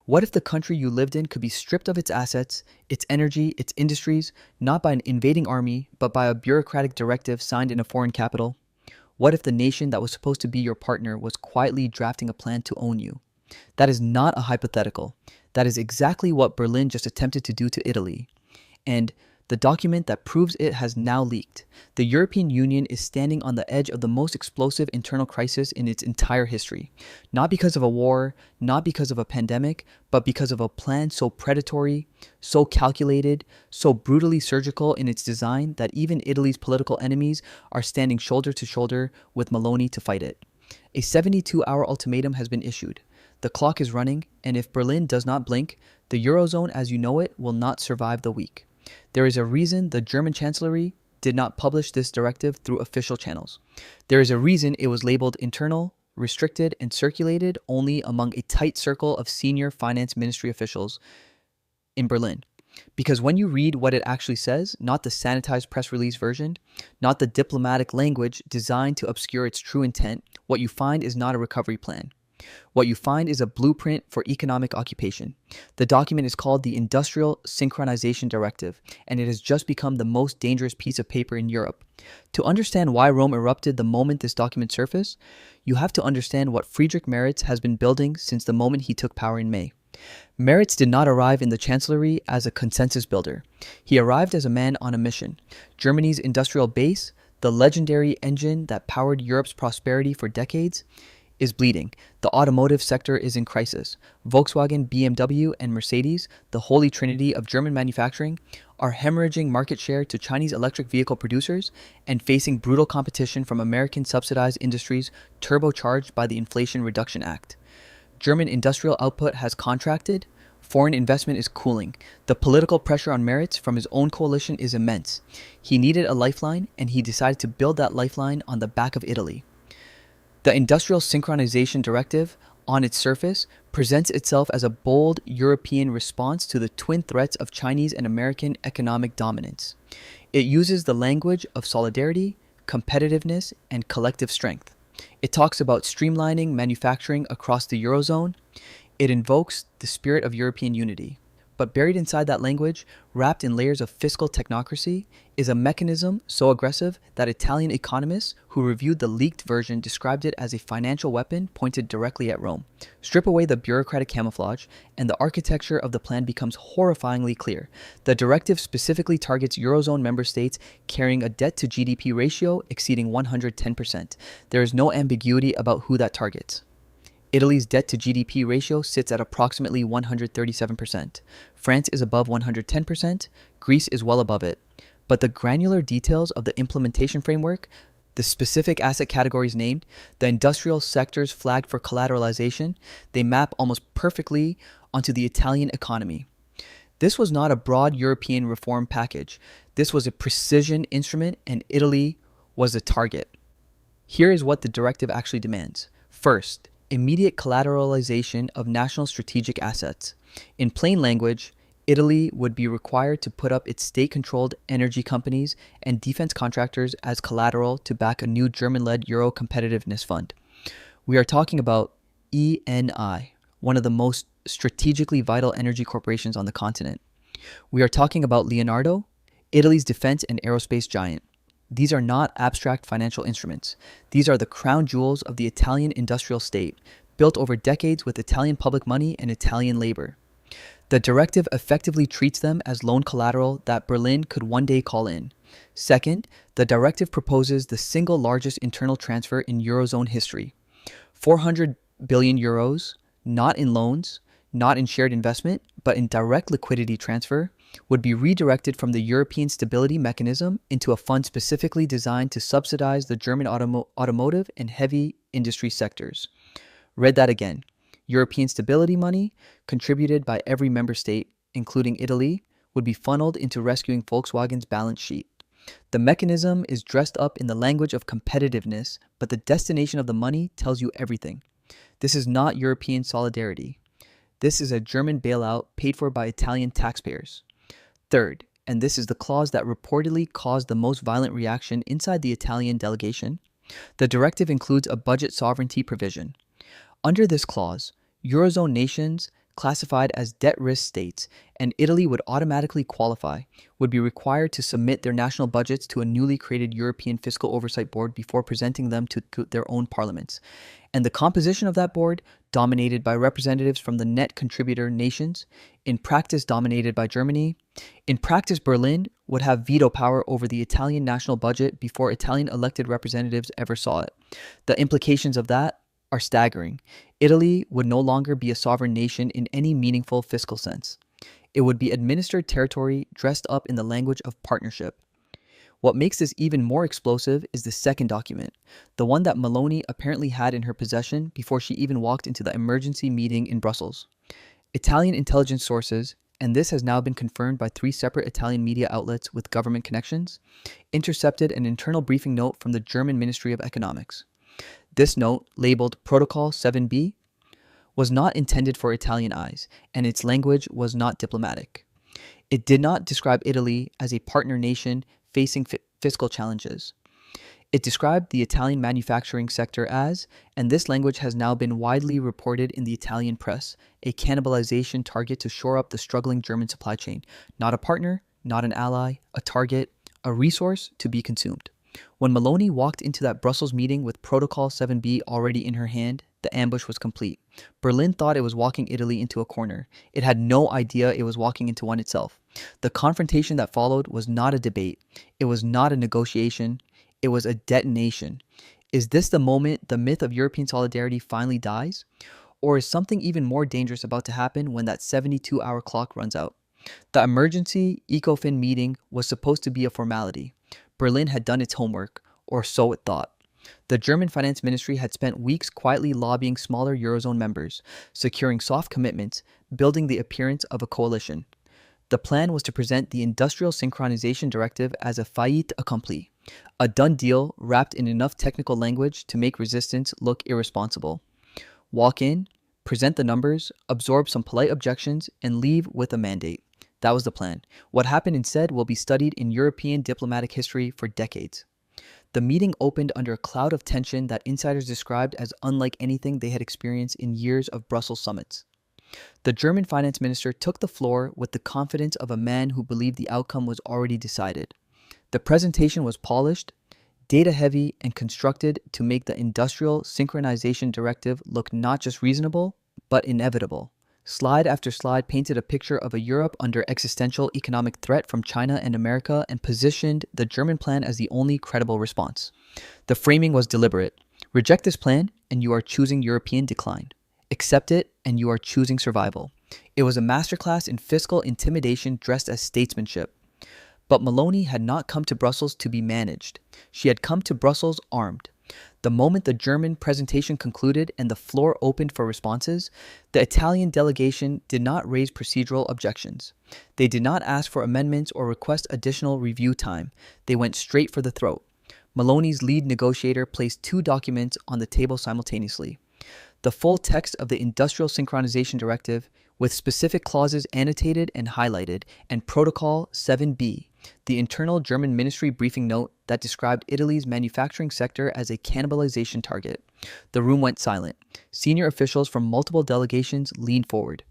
What if the country you lived in could be stripped of its assets, its energy, its industries, not by an invading army, but by a bureaucratic directive signed in a foreign capital? What if the nation that was supposed to be your partner was quietly drafting a plan to own you? That is not a hypothetical. That is exactly what Berlin just attempted to do to Italy. And the document that proves it has now leaked. The European Union is standing on the edge of the most explosive internal crisis in its entire history. Not because of a war, not because of a pandemic, but because of a plan so predatory, so calculated, so brutally surgical in its design that even Italy's political enemies are standing shoulder to shoulder with Meloni to fight it. A 72-hour ultimatum has been issued. The clock is running, and if Berlin does not blink, the Eurozone as you know it will not survive the week. There is a reason the German Chancellery did not publish this directive through official channels. There is a reason it was labeled internal, restricted, and circulated only among a tight circle of senior finance ministry officials in Berlin. Because when you read what it actually says, not the sanitized press release version, not the diplomatic language designed to obscure its true intent, what you find is not a recovery plan. What you find is a blueprint for economic occupation. The document is called the Industrial Synchronization Directive, and it has just become the most dangerous piece of paper in Europe. To understand why Rome erupted the moment this document surfaced, you have to understand what Friedrich Merz has been building since the moment he took power in May. Merz did not arrive in the Chancellery as a consensus builder. He arrived as a man on a mission. Germany's industrial base, the legendary engine that powered Europe's prosperity for decades, is bleeding. The automotive sector is in crisis. Volkswagen, BMW, and Mercedes, the holy trinity of German manufacturing, are hemorrhaging market share to Chinese electric vehicle producers and facing brutal competition from American subsidized industries turbocharged by the Inflation Reduction Act. German industrial output has contracted. Foreign investment is cooling. The political pressure on Merz from his own coalition is immense. He needed a lifeline, and he decided to build that lifeline on the back of Italy. The Industrial Synchronization Directive, on its surface, presents itself as a bold European response to the twin threats of Chinese and American economic dominance. It uses the language of solidarity, competitiveness, and collective strength. It talks about streamlining manufacturing across the Eurozone. It invokes the spirit of European unity. But buried inside that language, wrapped in layers of fiscal technocracy, is a mechanism so aggressive that Italian economists who reviewed the leaked version described it as a financial weapon pointed directly at Rome. Strip away the bureaucratic camouflage, and the architecture of the plan becomes horrifyingly clear. The directive specifically targets Eurozone member states carrying a debt-to-GDP ratio exceeding 110%. There is no ambiguity about who that targets. Italy's debt-to-GDP ratio sits at approximately 137%. France is above 110%. Greece is well above it. But the granular details of the implementation framework, the specific asset categories named, the industrial sectors flagged for collateralization, they map almost perfectly onto the Italian economy. This was not a broad European reform package. This was a precision instrument, and Italy was the target. Here is what the directive actually demands. First, immediate collateralization of national strategic assets. In plain language, Italy would be required to put up its state-controlled energy companies and defense contractors as collateral to back a new German-led Euro competitiveness fund. We are talking about ENI, one of the most strategically vital energy corporations on the continent. We are talking about Leonardo, Italy's defense and aerospace giant. These are not abstract financial instruments. These are the crown jewels of the Italian industrial state, built over decades with Italian public money and Italian labor. The directive effectively treats them as loan collateral that Berlin could one day call in. Second, the directive proposes the single largest internal transfer in Eurozone history. 400 billion euros, not in loans, not in shared investment, but in direct liquidity transfer, would be redirected from the European Stability Mechanism into a fund specifically designed to subsidize the German automotive and heavy industry sectors. Read that again. European stability money, contributed by every member state, including Italy, would be funneled into rescuing Volkswagen's balance sheet. The mechanism is dressed up in the language of competitiveness, but the destination of the money tells you everything. This is not European solidarity. This is a German bailout paid for by Italian taxpayers. Third, and this is the clause that reportedly caused the most violent reaction inside the Italian delegation, the directive includes a budget sovereignty provision. Under this clause, Eurozone nations classified as debt risk states, and Italy would automatically qualify, would be required to submit their national budgets to a newly created European Fiscal Oversight Board before presenting them to their own parliaments. And the composition of that board, dominated by representatives from the net contributor nations, in practice dominated by Germany. In practice, Berlin would have veto power over the Italian national budget before Italian elected representatives ever saw it. The implications of that are staggering. Italy would no longer be a sovereign nation in any meaningful fiscal sense. It would be administered territory dressed up in the language of partnership. What makes this even more explosive is the second document, the one that Meloni apparently had in her possession before she even walked into the emergency meeting in Brussels. Italian intelligence sources, and this has now been confirmed by 3 separate Italian media outlets with government connections, intercepted an internal briefing note from the German Ministry of Economics. This note, labeled Protocol 7b, was not intended for Italian eyes, and its language was not diplomatic. It did not describe Italy as a partner nation facing fiscal challenges. It described the Italian manufacturing sector as, and this language has now been widely reported in the Italian press, a cannibalization target to shore up the struggling German supply chain. Not a partner, not an ally, a target, a resource to be consumed. When Meloni walked into that Brussels meeting with Protocol 7b already in her hand, the ambush was complete. Berlin thought it was walking Italy into a corner. It had no idea it was walking into one itself. The confrontation that followed was not a debate. It was not a negotiation. It was a detonation. Is this the moment the myth of European solidarity finally dies? Or is something even more dangerous about to happen when that 72-hour clock runs out? The emergency ECOFIN meeting was supposed to be a formality. Berlin had done its homework, or so it thought. The German finance ministry had spent weeks quietly lobbying smaller Eurozone members, securing soft commitments, building the appearance of a coalition. The plan was to present the Industrial Synchronization Directive as a fait accompli, a done deal wrapped in enough technical language to make resistance look irresponsible. Walk in, present the numbers, absorb some polite objections, and leave with a mandate. That was the plan. What happened instead will be studied in European diplomatic history for decades. The meeting opened under a cloud of tension that insiders described as unlike anything they had experienced in years of Brussels summits. The German finance minister took the floor with the confidence of a man who believed the outcome was already decided. The presentation was polished, data-heavy, and constructed to make the Industrial Synchronization Directive look not just reasonable, but inevitable. Slide after slide painted a picture of a Europe under existential economic threat from China and America and positioned the German plan as the only credible response. The framing was deliberate. Reject this plan, and you are choosing European decline. Accept it, and you are choosing survival. It was a masterclass in fiscal intimidation dressed as statesmanship. But Meloni had not come to Brussels to be managed. She had come to Brussels armed. The moment the German presentation concluded and the floor opened for responses, the Italian delegation did not raise procedural objections. They did not ask for amendments or request additional review time. They went straight for the throat. Meloni's lead negotiator placed 2 documents on the table simultaneously. The full text of the Industrial Synchronization Directive, with specific clauses annotated and highlighted, and Protocol 7b, the internal German ministry briefing note that described Italy's manufacturing sector as a cannibalization target. The room went silent. Senior officials from multiple delegations leaned forward.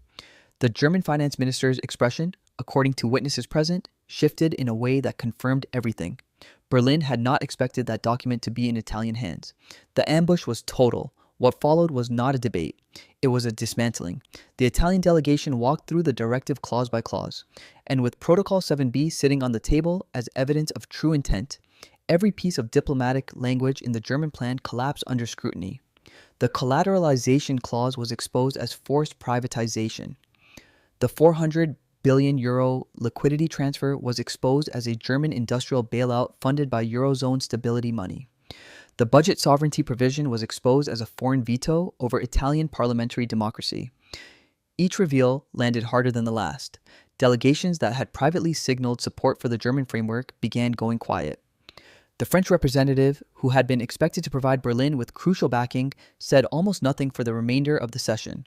The German finance minister's expression, according to witnesses present, shifted in a way that confirmed everything. Berlin had not expected that document to be in Italian hands. The ambush was total. What followed was not a debate. It was a dismantling. The Italian delegation walked through the directive clause by clause, and with Protocol 7b sitting on the table as evidence of true intent, every piece of diplomatic language in the German plan collapsed under scrutiny. The collateralization clause was exposed as forced privatization. The 400 billion euro liquidity transfer was exposed as a German industrial bailout funded by Eurozone stability money. The budget sovereignty provision was exposed as a foreign veto over Italian parliamentary democracy. Each reveal landed harder than the last. Delegations that had privately signaled support for the German framework began going quiet. The French representative, who had been expected to provide Berlin with crucial backing, said almost nothing for the remainder of the session.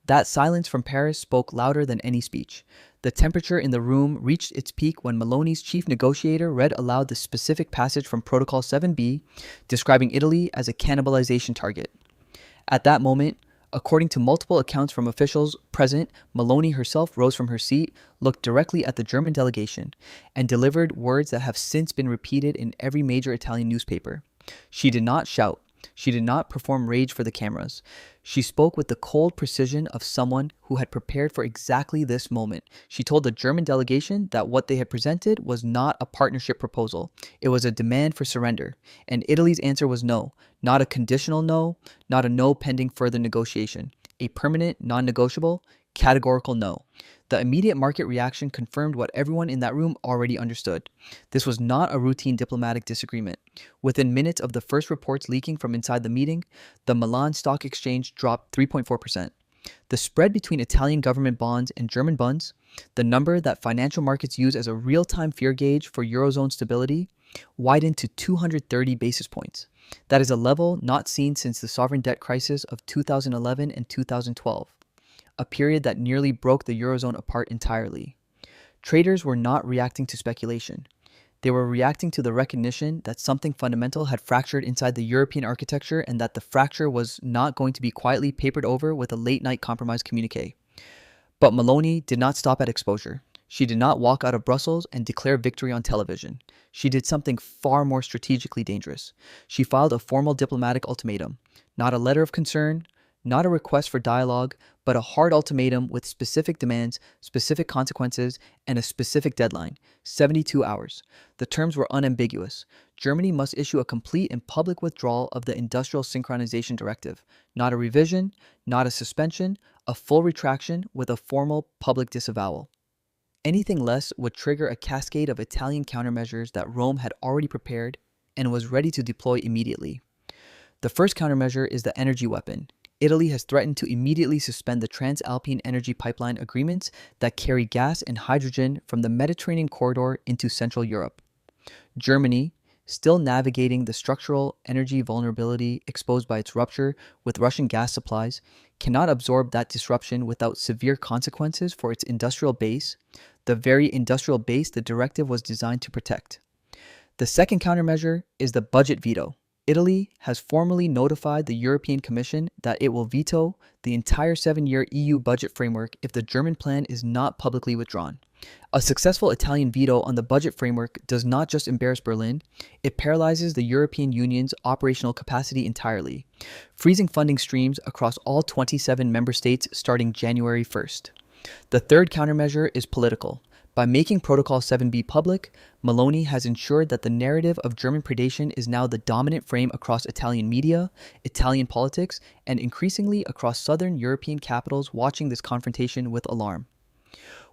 That silence from Paris spoke louder than any speech. The temperature in the room reached its peak when Meloni's chief negotiator read aloud the specific passage from Protocol 7b, describing Italy as a cannibalization target. At that moment, According to multiple accounts from officials present, Maloney herself rose from her seat, looked directly at the German delegation, and delivered words that have since been repeated in every major Italian newspaper. She did not shout. She did not perform rage for the cameras. She spoke with the cold precision of someone who had prepared for exactly this moment. She told the German delegation that what they had presented was not a partnership proposal. It was a demand for surrender. And Italy's answer was no. Not a conditional no, not a no pending further negotiation. A permanent, non-negotiable, categorical no. The immediate market reaction confirmed what everyone in that room already understood. This was not a routine diplomatic disagreement. Within minutes of the first reports leaking from inside the meeting, the Milan Stock Exchange dropped 3.4%. The spread between Italian government bonds and German bonds, the number that financial markets use as a real-time fear gauge for Eurozone stability, widened to 230 basis points. That is a level not seen since the sovereign debt crisis of 2011 and 2012. A period that nearly broke the Eurozone apart entirely. Traders were not reacting to speculation. They were reacting to the recognition that something fundamental had fractured inside the European architecture and that the fracture was not going to be quietly papered over with a late-night compromise communiqué. But Maloney did not stop at exposure. She did not walk out of Brussels and declare victory on television. She did something far more strategically dangerous. She filed a formal diplomatic ultimatum, not a letter of concern, not a request for dialogue, but a hard ultimatum with specific demands, specific consequences, and a specific deadline, 72 hours. The terms were unambiguous. Germany must issue a complete and public withdrawal of the Industrial Synchronization Directive, not a revision, not a suspension, a full retraction with a formal public disavowal. Anything less would trigger a cascade of Italian countermeasures that Rome had already prepared and was ready to deploy immediately. The first countermeasure is the energy weapon. Italy has threatened to immediately suspend the Transalpine energy pipeline agreements that carry gas and hydrogen from the Mediterranean corridor into Central Europe. Germany, still navigating the structural energy vulnerability exposed by its rupture with Russian gas supplies, cannot absorb that disruption without severe consequences for its industrial base, the very industrial base the directive was designed to protect. The second countermeasure is the budget veto. Italy has formally notified the European Commission that it will veto the entire 7-year EU budget framework if the German plan is not publicly withdrawn. A successful Italian veto on the budget framework does not just embarrass Berlin, it paralyzes the European Union's operational capacity entirely, freezing funding streams across all 27 member states starting January 1st. The third countermeasure is political. By making Protocol 7b public, Maloney has ensured that the narrative of German predation is now the dominant frame across Italian media, Italian politics, and increasingly across southern European capitals watching this confrontation with alarm.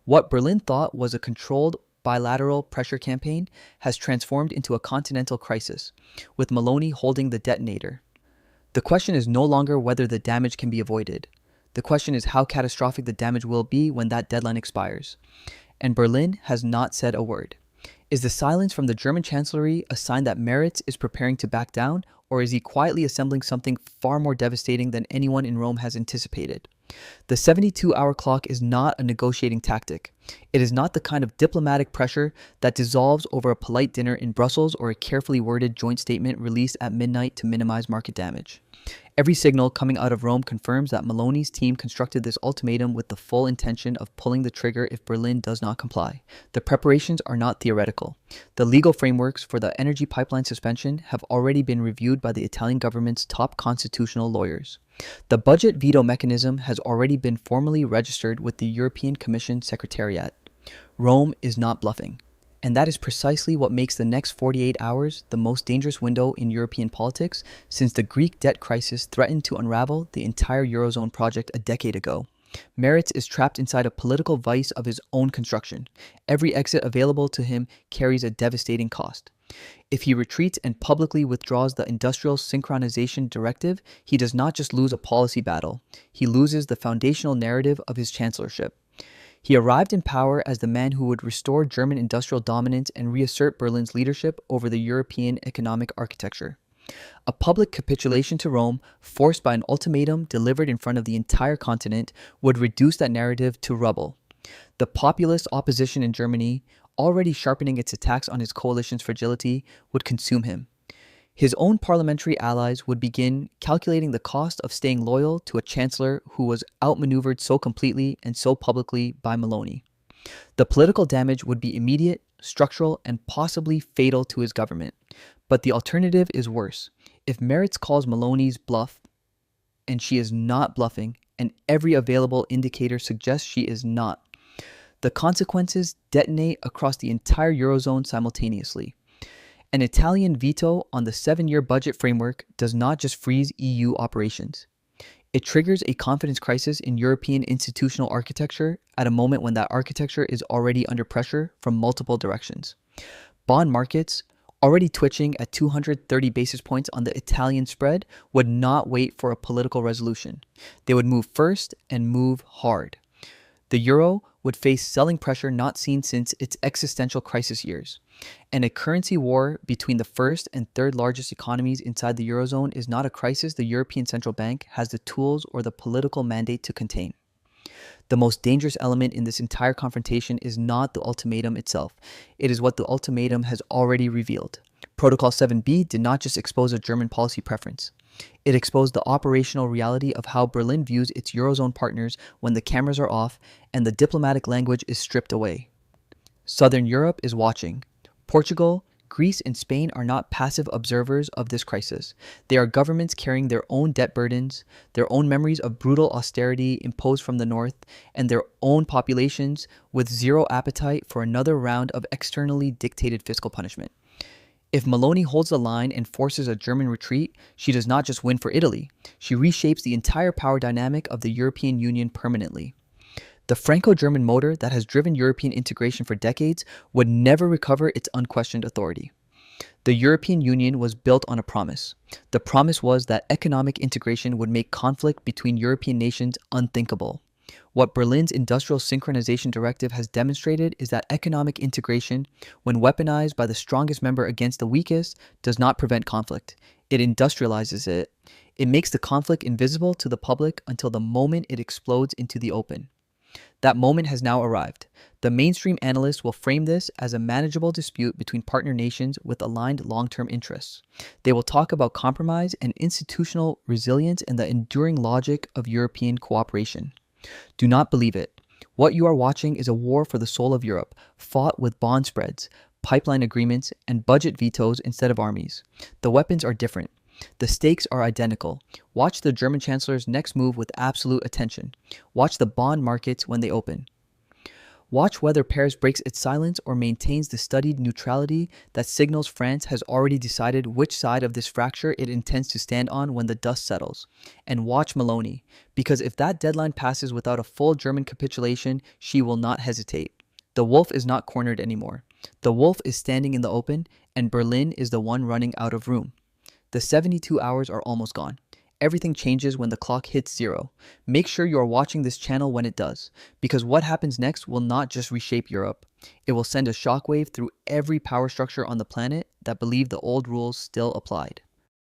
What Berlin thought was a controlled bilateral pressure campaign has transformed into a continental crisis, with Maloney holding the detonator. The question is no longer whether the damage can be avoided. The question is how catastrophic the damage will be when that deadline expires. And Berlin has not said a word. Is the silence from the German Chancellery a sign that Meretz is preparing to back down, or is he quietly assembling something far more devastating than anyone in Rome has anticipated? The 72-hour clock is not a negotiating tactic. It is not the kind of diplomatic pressure that dissolves over a polite dinner in Brussels or a carefully worded joint statement released at midnight to minimize market damage. Every signal coming out of Rome confirms that Maloney's team constructed this ultimatum with the full intention of pulling the trigger if Berlin does not comply. The preparations are not theoretical. The legal frameworks for the energy pipeline suspension have already been reviewed by the Italian government's top constitutional lawyers. The budget veto mechanism has already been formally registered with the European Commission Secretariat. Rome is not bluffing. And that is precisely what makes the next 48 hours the most dangerous window in European politics since the Greek debt crisis threatened to unravel the entire Eurozone project a decade ago. Meretz is trapped inside a political vice of his own construction. Every exit available to him carries a devastating cost. If he retreats and publicly withdraws the Industrial Synchronization Directive, he does not just lose a policy battle, he loses the foundational narrative of his chancellorship. He arrived in power as the man who would restore German industrial dominance and reassert Berlin's leadership over the European economic architecture. A public capitulation to Rome, forced by an ultimatum delivered in front of the entire continent, would reduce that narrative to rubble. The populist opposition in Germany, already sharpening its attacks on his coalition's fragility, would consume him. His own parliamentary allies would begin calculating the cost of staying loyal to a chancellor who was outmaneuvered so completely and so publicly by Maloney. The political damage would be immediate, structural, and possibly fatal to his government. But the alternative is worse. If Meritz calls Maloney's bluff, and she is not bluffing, and every available indicator suggests she is not, the consequences detonate across the entire Eurozone simultaneously. An Italian veto on the 7-year budget framework does not just freeze EU operations. It triggers a confidence crisis in European institutional architecture at a moment when that architecture is already under pressure from multiple directions. Bond markets, already twitching at 230 basis points on the Italian spread, would not wait for a political resolution. They would move first and move hard. The euro would face selling pressure not seen since its existential crisis years. And a currency war between the first and third largest economies inside the Eurozone is not a crisis the European Central Bank has the tools or the political mandate to contain. The most dangerous element in this entire confrontation is not the ultimatum itself. It is what the ultimatum has already revealed. Protocol 7b did not just expose a German policy preference. It exposed the operational reality of how Berlin views its Eurozone partners when the cameras are off and the diplomatic language is stripped away. Southern Europe is watching. Portugal, Greece, and Spain are not passive observers of this crisis. They are governments carrying their own debt burdens, their own memories of brutal austerity imposed from the north, and their own populations with zero appetite for another round of externally dictated fiscal punishment. If Maloney holds the line and forces a German retreat, she does not just win for Italy. She reshapes the entire power dynamic of the European Union permanently. The Franco-German motor that has driven European integration for decades would never recover its unquestioned authority. The European Union was built on a promise. The promise was that economic integration would make conflict between European nations unthinkable. What Berlin's Industrial Synchronization Directive has demonstrated is that economic integration, when weaponized by the strongest member against the weakest, does not prevent conflict. It industrializes it. It makes the conflict invisible to the public until the moment it explodes into the open. That moment has now arrived. The mainstream analysts will frame this as a manageable dispute between partner nations with aligned long-term interests. They will talk about compromise and institutional resilience and the enduring logic of European cooperation. Do not believe it. What you are watching is a war for the soul of Europe, fought with bond spreads, pipeline agreements, and budget vetoes instead of armies. The weapons are different. The stakes are identical. Watch the German Chancellor's next move with absolute attention. Watch the bond markets when they open. Watch whether Paris breaks its silence or maintains the studied neutrality that signals France has already decided which side of this fracture it intends to stand on when the dust settles. And watch Maloney, because if that deadline passes without a full German capitulation, she will not hesitate. The wolf is not cornered anymore. The wolf is standing in the open, and Berlin is the one running out of room. The 72 hours are almost gone. Everything changes when the clock hits 0. Make sure you are watching this channel when it does, because what happens next will not just reshape Europe. It will send a shockwave through every power structure on the planet that believed the old rules still applied.